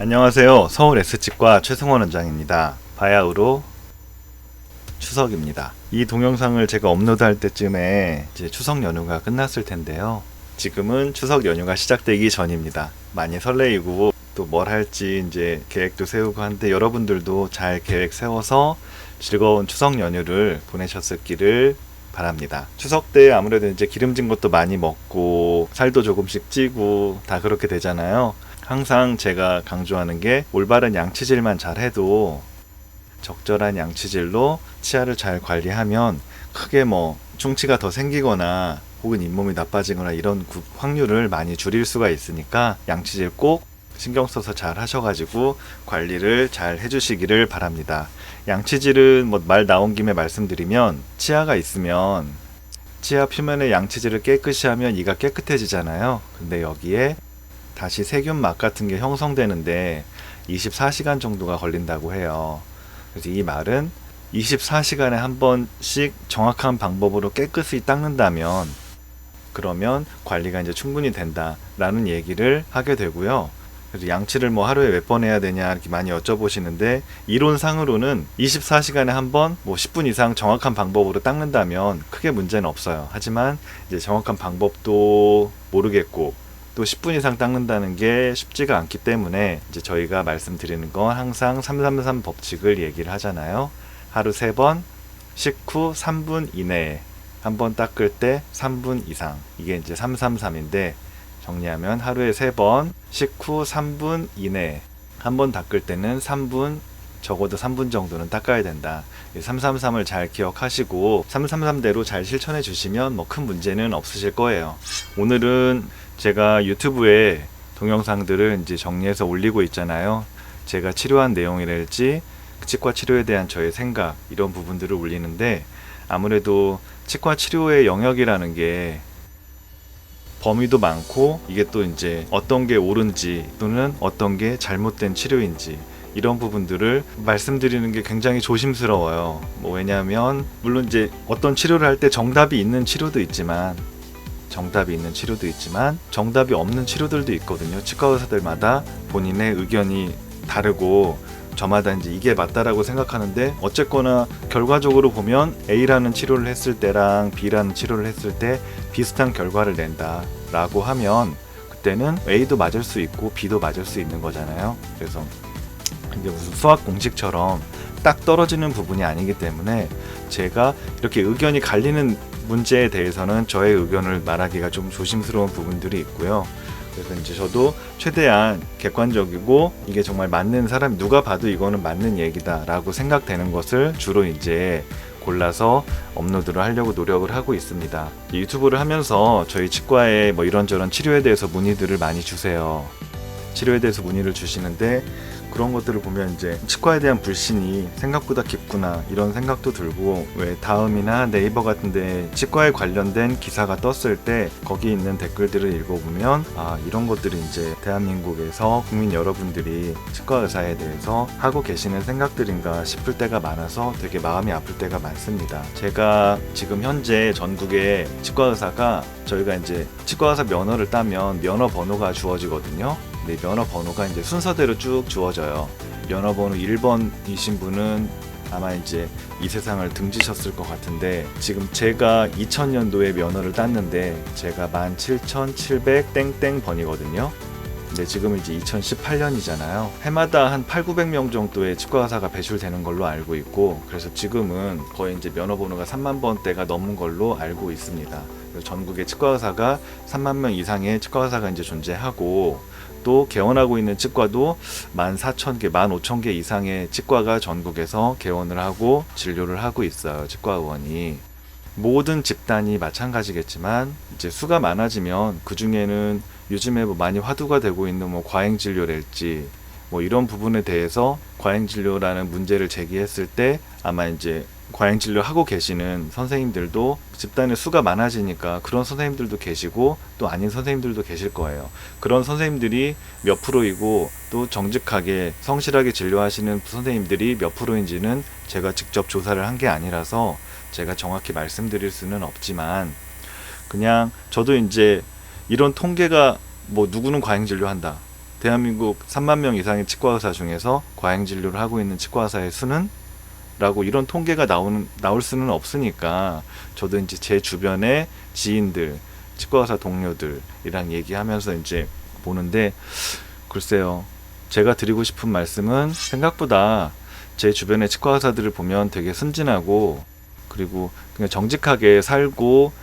안녕하세요. 서울 S치과 최승원 원장입니다. 바야흐로 추석입니다. 이 동영상을 제가 업로드할 때쯤에 이제 추석 연휴가 끝났을 텐데요. 지금은 추석 연휴가 시작되기 전입니다. 많이 설레이고 또 뭘 할지 이제 계획도 세우고 한데 여러분들도 잘 계획 세워서 즐거운 추석 연휴를 보내셨을기를 바랍니다. 추석 때 아무래도 이제 기름진 것도 많이 먹고 살도 조금씩 찌고 다 그렇게 되잖아요. 항상 제가 강조하는 게 올바른 양치질만 잘 해도 적절한 양치질로 치아를 잘 관리하면 크게 충치가 더 생기거나 혹은 잇몸이 나빠지거나 이런 확률을 많이 줄일 수가 있으니까 양치질 꼭 신경 써서 잘 하셔가지고 관리를 잘 해주시기를 바랍니다. 양치질은 말 나온 김에 말씀드리면 치아가 있으면 치아 표면에 양치질을 깨끗이 하면 이가 깨끗해지잖아요. 근데 여기에 다시 세균막 같은 게 형성되는데 24시간 정도가 걸린다고 해요. 그래서 이 말은 24시간에 한 번씩 정확한 방법으로 깨끗이 닦는다면 그러면 관리가 이제 충분히 된다라는 얘기를 하게 되고요. 그래서 양치를 하루에 몇 번 해야 되냐 이렇게 많이 여쭤보시는데 이론상으로는 24시간에 한 번 10분 이상 정확한 방법으로 닦는다면 크게 문제는 없어요. 하지만 이제 정확한 방법도 모르겠고 또 10분 이상 닦는다는 게 쉽지가 않기 때문에 이제 저희가 말씀드리는 건 항상 333 법칙을 얘기를 하잖아요. 하루 3번, 식후 3분 이내에 한 번 닦을 때 3분 이상. 이게 이제 333인데 정리하면 하루에 3번, 식후 3분 이내에 한 번 닦을 때는 3분, 적어도 3분 정도는 닦아야 된다. 333을 잘 기억하시고 333대로 잘 실천해 주시면 큰 문제는 없으실 거예요. 오늘은 제가 유튜브에 동영상들을 이제 정리해서 올리고 있잖아요. 제가 치료한 내용이랄지 치과 치료에 대한 저의 생각 이런 부분들을 올리는데 아무래도 치과 치료의 영역이라는 게 범위도 많고 이게 또 이제 어떤 게 옳은지 또는 어떤 게 잘못된 치료인지 이런 부분들을 말씀드리는 게 굉장히 조심스러워요. 왜냐하면 물론 이제 어떤 치료를 할 때 정답이 있는 치료도 있지만 정답이 없는 치료들도 있거든요. 치과 의사들마다 본인의 의견이 다르고 저마다 이제 이게 맞다라고 생각하는데 어쨌거나 결과적으로 보면 A라는 치료를 했을 때랑 B라는 치료를 했을 때 비슷한 결과를 낸다라고 하면 그때는 A도 맞을 수 있고 B도 맞을 수 있는 거잖아요. 그래서 이게 무슨 수학 공식처럼 딱 떨어지는 부분이 아니기 때문에 제가 이렇게 의견이 갈리는 문제에 대해서는 저의 의견을 말하기가 좀 조심스러운 부분들이 있고요. 그래서 이제 저도 최대한 객관적이고 이게 정말 맞는 사람 누가 봐도 이거는 맞는 얘기다라고 생각되는 것을 주로 이제 골라서 업로드를 하려고 노력을 하고 있습니다. 유튜브를 하면서 저희 치과에 이런저런 치료에 대해서 문의들을 많이 주세요. 치료에 대해서 문의를 주시는데 그런 것들을 보면 이제 치과에 대한 불신이 생각보다 깊구나 이런 생각도 들고 왜 다음이나 네이버 같은데 치과에 관련된 기사가 떴을 때 거기 있는 댓글들을 읽어보면 이런 것들이 이제 대한민국에서 국민 여러분들이 치과 의사에 대해서 하고 계시는 생각들인가 싶을 때가 많아서 되게 마음이 아플 때가 많습니다. 제가 지금 현재 전국에 치과 의사가 저희가 이제 치과 의사 면허를 따면 면허 번호가 주어지거든요. 네, 면허 번호가 이제 순서대로 쭉 주어져요. 면허 번호 1번이신 분은 아마 이제 이 세상을 등지셨을 것 같은데 지금 제가 2000년도에 면허를 땄는데 제가 17,700 땡땡 번이거든요. 근데 지금 이제 2018년이잖아요. 해마다 한 8,900명 정도의 치과 의사가 배출되는 걸로 알고 있고 그래서 지금은 거의 이제 면허 번호가 3만 번대가 넘은 걸로 알고 있습니다. 전국의 치과 의사가 3만 명 이상의 치과 의사가 이제 존재하고 또 개원하고 있는 치과도 14,000개, 15,000개 이상의 치과가 전국에서 개원을 하고 진료를 하고 있어요. 치과 의원이. 모든 집단이 마찬가지겠지만 이제 수가 많아지면 그 중에는 요즘에 많이 화두가 되고 있는 과잉 진료랄지 이런 부분에 대해서 과잉 진료라는 문제를 제기했을 때 아마 이제 과잉 진료 하고 계시는 선생님들도 집단의 수가 많아지니까 그런 선생님들도 계시고 또 아닌 선생님들도 계실 거예요. 그런 선생님들이 몇 프로이고 또 정직하게 성실하게 진료하시는 선생님들이 몇 프로인지는 제가 직접 조사를 한 게 아니라서 제가 정확히 말씀드릴 수는 없지만 그냥 저도 이제 이런 통계가 누구는 과잉 진료한다 대한민국 3만 명 이상의 치과 의사 중에서 과잉 진료를 하고 있는 치과 의사의 수는? 라고 이런 통계가 나올 수는 없으니까 저도 이제 제 주변의 지인들, 치과 의사 동료들이랑 얘기하면서 이제 보는데, 글쎄요. 제가 드리고 싶은 말씀은 생각보다 제 주변의 치과 의사들을 보면 되게 순진하고, 그리고 그냥 정직하게 살고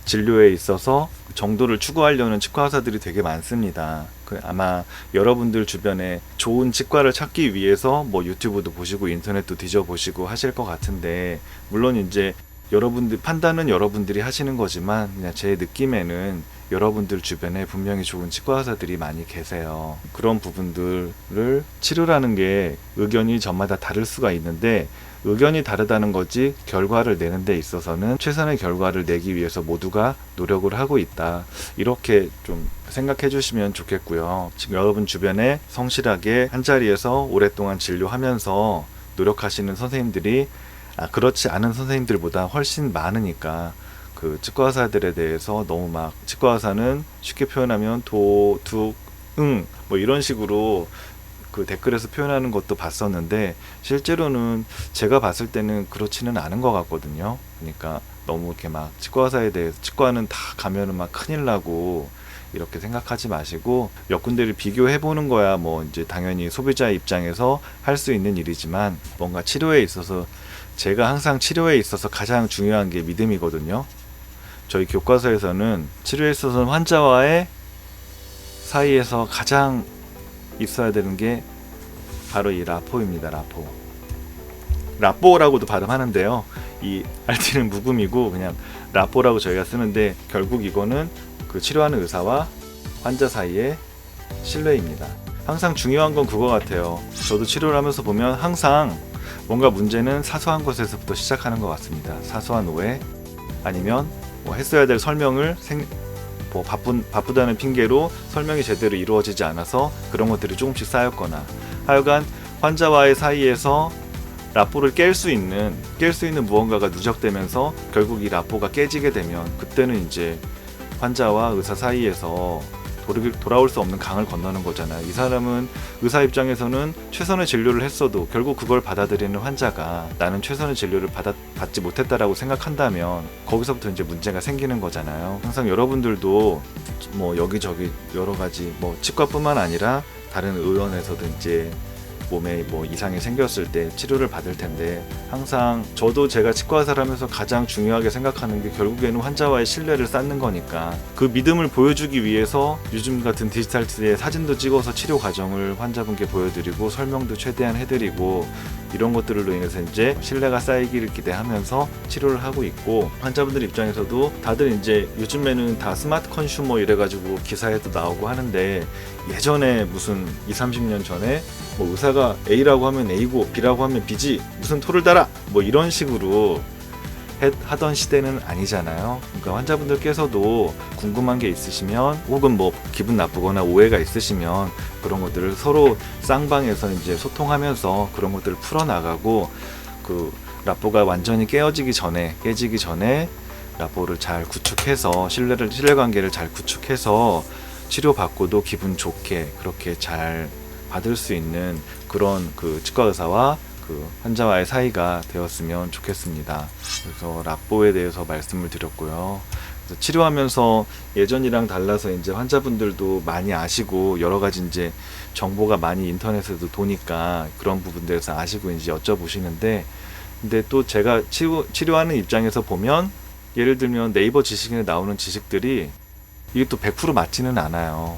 진료에 있어서 정도를 추구하려는 치과 의사들이 되게 많습니다. 아마 여러분들 주변에 좋은 치과를 찾기 위해서 뭐 유튜브도 보시고 인터넷도 뒤져보시고 하실 것 같은데, 물론 이제 여러분들 판단은 여러분들이 하시는 거지만 그냥 제 느낌에는 여러분들 주변에 분명히 좋은 치과 의사들이 많이 계세요. 그런 부분들을 치료라는 게 의견이 저마다 다를 수가 있는데, 의견이 다르다는 거지 결과를 내는 데 있어서는 최선의 결과를 내기 위해서 모두가 노력을 하고 있다, 이렇게 좀 생각해 주시면 좋겠고요. 지금 여러분 주변에 성실하게 한자리에서 오랫동안 진료하면서 노력하시는 선생님들이 그렇지 않은 선생님들보다 훨씬 많으니까, 그 치과 의사들에 대해서 너무 막 치과 의사는 쉽게 표현하면 도, 둑, 응 뭐 이런 식으로 그 댓글에서 표현하는 것도 봤었는데, 실제로는 제가 봤을 때는 그렇지는 않은 것 같거든요. 그러니까 너무 이렇게 막 치과 의사에 대해서 치과는 다 가면은 막 큰일 나고 이렇게 생각하지 마시고, 몇 군데를 비교해 보는 거야 뭐 이제 당연히 소비자 입장에서 할 수 있는 일이지만, 뭔가 치료에 있어서 제가 항상 치료에 있어서 가장 중요한 게 믿음이거든요. 저희 교과서에서는 치료에 있어서는 환자와의 사이에서 가장 있어야 되는 게 바로 이 라포입니다. 라포라고도 발음하는데요. 이 RT는 묵음이고 그냥 라포라고 저희가 쓰는데, 결국 이거는 그 치료하는 의사와 환자 사이의 신뢰입니다. 항상 중요한 건 그거 같아요. 저도 치료를 하면서 보면 항상 뭔가 문제는 사소한 것에서부터 시작하는 것 같습니다. 사소한 오해, 아니면 뭐 했어야 될 설명을 바쁘다는 핑계로 설명이 제대로 이루어지지 않아서 그런 것들이 조금씩 쌓였거나, 하여간 환자와의 사이에서 라포를 깰 수 있는 무언가가 누적되면서 결국 이 라포가 깨지게 되면, 그때는 이제 환자와 의사 사이에서 돌아올 수 없는 강을 건너는 거잖아요. 이 사람은 의사 입장에서는 최선의 진료를 했어도 결국 그걸 받아들이는 환자가 나는 최선의 진료를 받지 못했다라고 생각한다면 거기서부터 이제 문제가 생기는 거잖아요. 항상 여러분들도 뭐 여기저기 여러 가지 뭐 치과뿐만 아니라 다른 의원에서도 이제 몸에 뭐 이상이 생겼을 때 치료를 받을 텐데, 항상 저도 제가 치과 의사를 하면서 가장 중요하게 생각하는 게 결국에는 환자와의 신뢰를 쌓는 거니까, 그 믿음을 보여주기 위해서 요즘 같은 디지털 시대에 사진도 찍어서 치료 과정을 환자분께 보여드리고 설명도 최대한 해드리고, 이런 것들로 인해서 이제 신뢰가 쌓이기를 기대하면서 치료를 하고 있고, 환자분들 입장에서도 다들 이제 요즘에는 다 스마트 컨슈머 이래가지고 기사에도 나오고 하는데, 예전에 무슨 20-30년 전에 뭐 의사가 A라고 하면 A고 B라고 하면 B지 무슨 토를 달아 뭐 이런 식으로 하던 시대는 아니잖아요. 그러니까 환자분들께서도 궁금한 게 있으시면, 혹은 뭐 기분 나쁘거나 오해가 있으시면 그런 것들을 서로 쌍방에서 이제 소통하면서 그런 것들을 풀어나가고, 그 라포가 완전히 깨지기 전에 라포를 잘 구축해서 신뢰관계를 잘 구축해서 치료받고도 기분 좋게 그렇게 잘 받을 수 있는 그런 그 치과 의사와 그 환자와의 사이가 되었으면 좋겠습니다. 그래서 라포에 대해서 말씀을 드렸고요. 그래서 치료하면서 예전이랑 달라서 이제 환자분들도 많이 아시고 여러 가지 이제 정보가 많이 인터넷에도 도니까 그런 부분들에서 아시고 이제 여쭤보시는데, 근데 또 제가 치료하는 입장에서 보면, 예를 들면 네이버 지식인에 나오는 지식들이 이게 또 100% 맞지는 않아요.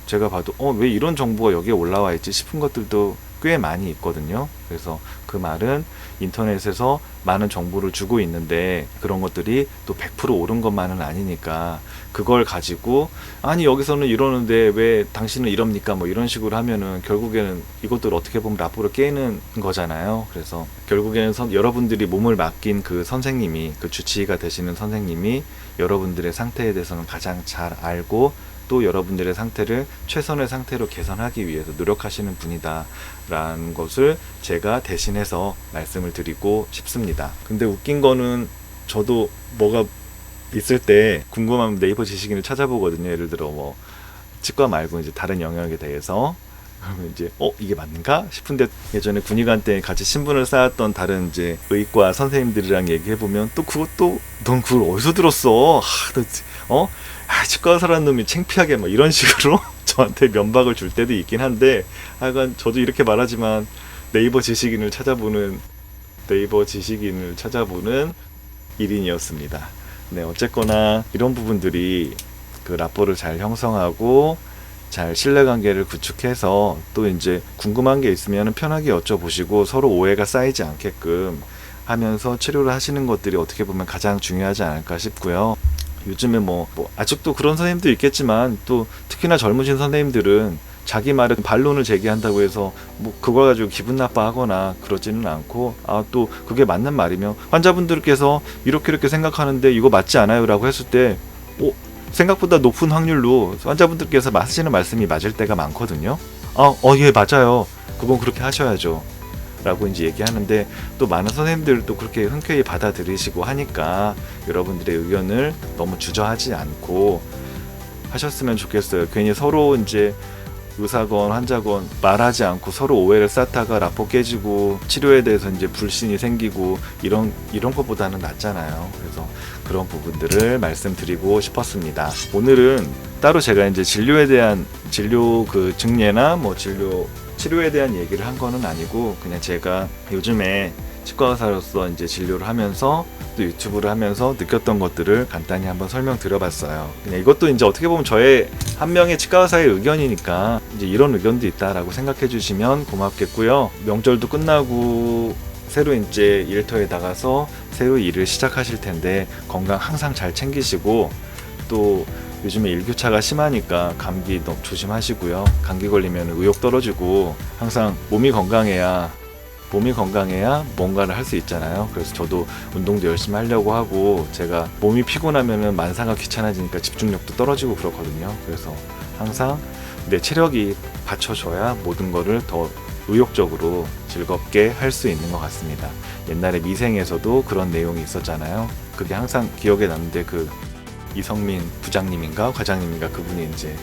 제가 봐도 왜 이런 정보가 여기에 올라와 있지 싶은 것들도 꽤 많이 있거든요. 그래서 그 말은 인터넷에서 많은 정보를 주고 있는데 그런 것들이 또 100% 옳은 것만은 아니니까, 그걸 가지고 아니 여기서는 이러는데 왜 당신은 이럽니까 뭐 이런 식으로 하면은 결국에는 이것들 어떻게 보면 라포를 깨는 거잖아요. 그래서 결국에는 여러분들이 몸을 맡긴 그 선생님이, 그 주치의가 되시는 선생님이 여러분들의 상태에 대해서는 가장 잘 알고, 또 여러분들의 상태를 최선의 상태로 개선하기 위해서 노력하시는 분이다 라는 것을 제가 대신해서 말씀을 드리고 싶습니다. 근데 웃긴 거는, 저도 뭐가 있을 때 궁금하면 네이버 지식인을 찾아보거든요. 예를 들어 뭐 치과 말고 이제 다른 영역에 대해서. 그러면 이제 이게 맞는가 싶은데, 예전에 군의관 때 같이 신분을 쌓았던 다른 이제 의과 선생님들이랑 얘기해 보면 또 그것도 넌 그걸 어디서 들었어? 치과 의사라는 놈이 창피하게 막 이런 식으로 저한테 면박을 줄 때도 있긴 한데, 하여간 저도 이렇게 말하지만 네이버 지식인을 찾아보는 일인이었습니다. 네, 어쨌거나 이런 부분들이 그 라포를 잘 형성하고 잘 신뢰관계를 구축해서 또 이제 궁금한 게 있으면 편하게 여쭤보시고 서로 오해가 쌓이지 않게끔 하면서 치료를 하시는 것들이 어떻게 보면 가장 중요하지 않을까 싶고요. 요즘에 뭐 아직도 그런 선생님도 있겠지만, 또 특히나 젊으신 선생님들은 자기 말에 반론을 제기한다고 해서 그거 가지고 기분 나빠하거나 그러지는 않고, 또 그게 맞는 말이면 환자분들께서 이렇게 생각하는데 이거 맞지 않아요? 라고 했을 때 생각보다 높은 확률로 환자분들께서 하시는 말씀이 맞을 때가 많거든요. 예, 맞아요. 그건 그렇게 하셔야죠. 라고 이제 얘기하는데, 또 많은 선생님들도 그렇게 흔쾌히 받아들이시고 하니까 여러분들의 의견을 너무 주저하지 않고 하셨으면 좋겠어요. 괜히 서로 이제 의사건 환자건 말하지 않고 서로 오해를 쌓다가 라포 깨지고 치료에 대해서 이제 불신이 생기고 이런 것보다는 낫잖아요. 그래서 그런 부분들을 말씀드리고 싶었습니다. 오늘은 따로 제가 이제 진료 그 증례나 치료에 대한 얘기를 한 거는 아니고, 그냥 제가 요즘에 치과 의사로서 이제 진료를 하면서 또 유튜브를 하면서 느꼈던 것들을 간단히 한번 설명드려봤어요. 그냥 이것도 이제 어떻게 보면 저의 한 명의 치과 의사의 의견이니까 이제 이런 의견도 있다라고 생각해 주시면 고맙겠고요. 명절도 끝나고 새로 이제 일터에 나가서 새로 일을 시작하실 텐데 건강 항상 잘 챙기시고, 또 요즘에 일교차가 심하니까 감기 너무 조심하시고요. 감기 걸리면 의욕 떨어지고, 항상 몸이 건강해야 뭔가를 할 수 있잖아요. 그래서 저도 운동도 열심히 하려고 하고, 제가 몸이 피곤하면은 만사가 귀찮아지니까 집중력도 떨어지고 그렇거든요. 그래서 항상 내 체력이 받쳐줘야 모든 거를 더 의욕적으로 즐겁게 할 수 있는 것 같습니다. 옛날에 미생에서도 그런 내용이 있었잖아요. 그게 항상 기억에 남는데, 그 이성민 부장님인가 과장님인가 그분이 이제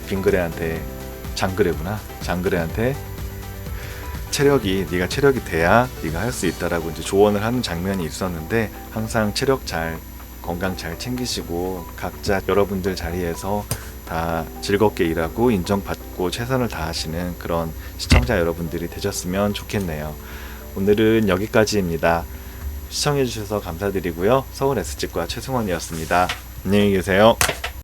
빙그레한테 장그레한테 네가 체력이 돼야 네가 할 수 있다라고 이제 조언을 하는 장면이 있었는데, 항상 건강 잘 챙기시고 각자 여러분들 자리에서 다 즐겁게 일하고 인정받고 최선을 다하시는 그런 시청자 여러분들이 되셨으면 좋겠네요. 오늘은 여기까지입니다. 시청해주셔서 감사드리고요. 서울 S치과 최승원이었습니다. 안녕히 계세요.